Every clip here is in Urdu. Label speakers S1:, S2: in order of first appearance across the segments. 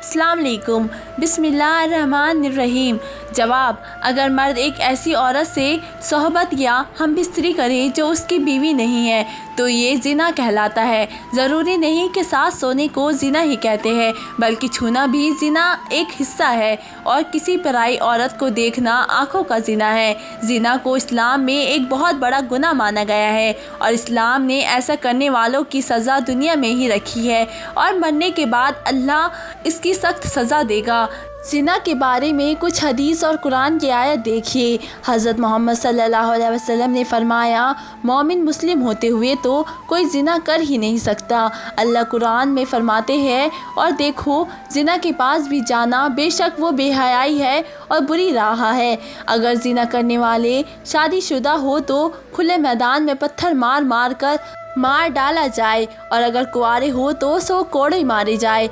S1: السلام علیکم۔ بسم اللہ الرحمن الرحیم۔ جواب: اگر مرد ایک ایسی عورت سے صحبت یا ہم بستری کرے جو اس کی بیوی نہیں ہے تو یہ زنا کہلاتا ہے۔ ضروری نہیں کہ ساتھ سونے کو زنا ہی کہتے ہیں، بلکہ چھونا بھی زنا ایک حصہ ہے، اور کسی پرائی عورت کو دیکھنا آنکھوں کا زنا ہے۔ زنا کو اسلام میں ایک بہت بڑا گناہ مانا گیا ہے، اور اسلام نے ایسا کرنے والوں کی سزا دنیا میں ہی رکھی ہے، اور مرنے کے بعد اللہ اس کی سخت سزا دے گا۔ زنا کے بارے میں کچھ حدیث اور قرآن کی آیت دیکھیے۔ حضرت محمد صلی اللہ علیہ وسلم نے فرمایا، مومن مسلم ہوتے ہوئے تو کوئی زنا کر ہی نہیں سکتا۔ اللہ قرآن میں فرماتے ہیں، اور دیکھو زنا کے پاس بھی جانا بے شک وہ بے حیائی ہے اور بری راہ ہے۔ اگر زنا کرنے والے شادی شدہ ہو تو کھلے میدان میں پتھر مار مار کر مار ڈالا جائے، اور اگر کنوارے ہو تو 100 کوڑے مارے جائے۔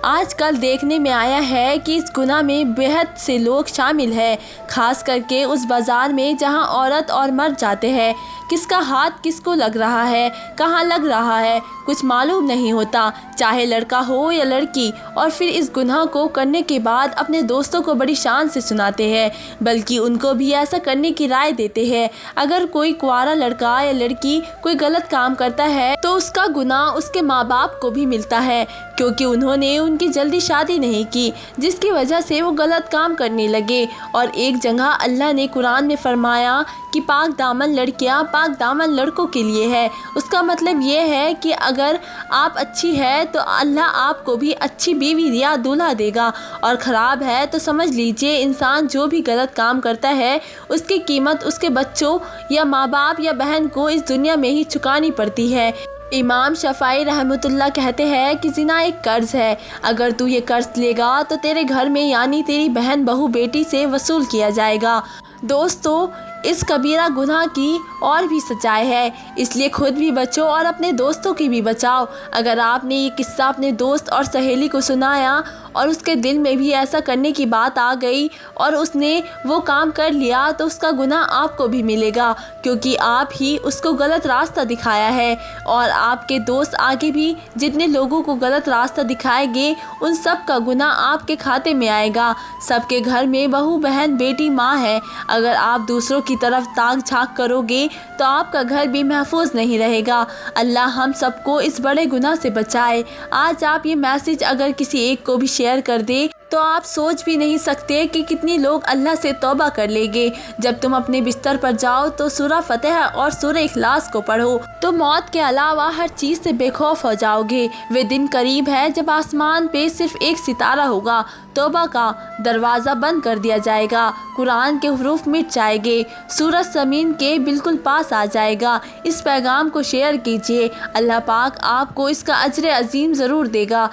S1: آج کل دیکھنے میں آیا ہے کہ اس گناہ میں بہت سے لوگ شامل ہیں، خاص کر کے اس بازار میں جہاں عورت اور مرد جاتے ہیں۔ کس کا ہاتھ کس کو لگ رہا ہے، کہاں لگ رہا ہے، کچھ معلوم نہیں ہوتا، چاہے لڑکا ہو یا لڑکی، اور پھر اس گناہ کو کرنے کے بعد اپنے دوستوں کو بڑی شان سے سناتے ہیں، بلکہ ان کو بھی ایسا کرنے کی رائے دیتے ہیں۔ اگر کوئی کنوارا لڑکا یا لڑکی کوئی غلط کام کرتا ہے تو اس کا گناہ اس کے ماں باپ کو بھی ملتا ہے، کیونکہ انہوں نے ان کی جلدی شادی نہیں کی، جس کی وجہ سے وہ غلط کام کرنے لگے۔ اور ایک جگہ اللہ نے قرآن میں فرمایا کہ پاک دامن لڑکیاں پاک دامن لڑکوں کے لیے ہے۔ اس کا مطلب یہ ہے کہ اگر آپ اچھی ہے تو اللہ آپ کو بھی اچھی بیوی یا دولہا دے گا، اور خراب ہے تو سمجھ لیجئے انسان جو بھی غلط کام کرتا ہے اس کی قیمت اس کے بچوں یا ماں باپ یا بہن کو اس دنیا میں ہی چکانی پڑتی ہے۔ امام شافعی رحمۃ اللہ کہتے ہیں کہ زنا ایک قرض ہے، اگر تو یہ قرض لے گا تو تیرے گھر میں یعنی تیری بہن بہو بیٹی سے وصول کیا جائے گا۔ دوستو، اس کبیرہ گناہ کی اور بھی سزائیں ہے، اس لیے خود بھی بچو اور اپنے دوستوں کی بھی بچاؤ۔ اگر آپ نے یہ قصہ اپنے دوست اور سہیلی کو سنایا اور اس کے دل میں بھی ایسا کرنے کی بات آ گئی اور اس نے وہ کام کر لیا تو اس کا گناہ آپ کو بھی ملے گا، کیونکہ آپ ہی اس کو غلط راستہ دکھایا ہے، اور آپ کے دوست آگے بھی جتنے لوگوں کو غلط راستہ دکھائیں گے ان سب کا گناہ آپ کے کھاتے میں آئے گا۔ سب کے گھر میں بہو بہن بیٹی ماں ہے، اگر آپ دوسروں کی طرف تاک جھانک کرو گے تو آپ کا گھر بھی محفوظ نہیں رہے گا۔ اللہ ہم سب کو اس بڑے گناہ سے بچائے۔ آج آپ یہ میسج اگر کسی ایک کو بھی شیئر کر دے تو آپ سوچ بھی نہیں سکتے کہ کتنی لوگ اللہ سے توبہ کر لیں گے۔ جب تم اپنے بستر پر جاؤ تو سورہ فتح اور سورہ اخلاص کو پڑھو، تو موت کے علاوہ ہر چیز سے بے خوف ہو جاؤ گے۔ وہ دن قریب ہے جب آسمان پہ صرف ایک ستارہ ہوگا، توبہ کا دروازہ بند کر دیا جائے گا، قرآن کے حروف مٹ جائیں گے، سورج زمین کے بالکل پاس آ جائے گا۔ اس پیغام کو شیئر کیجیے، اللہ پاک آپ کو اس کا اجر عظیم ضرور دے گا۔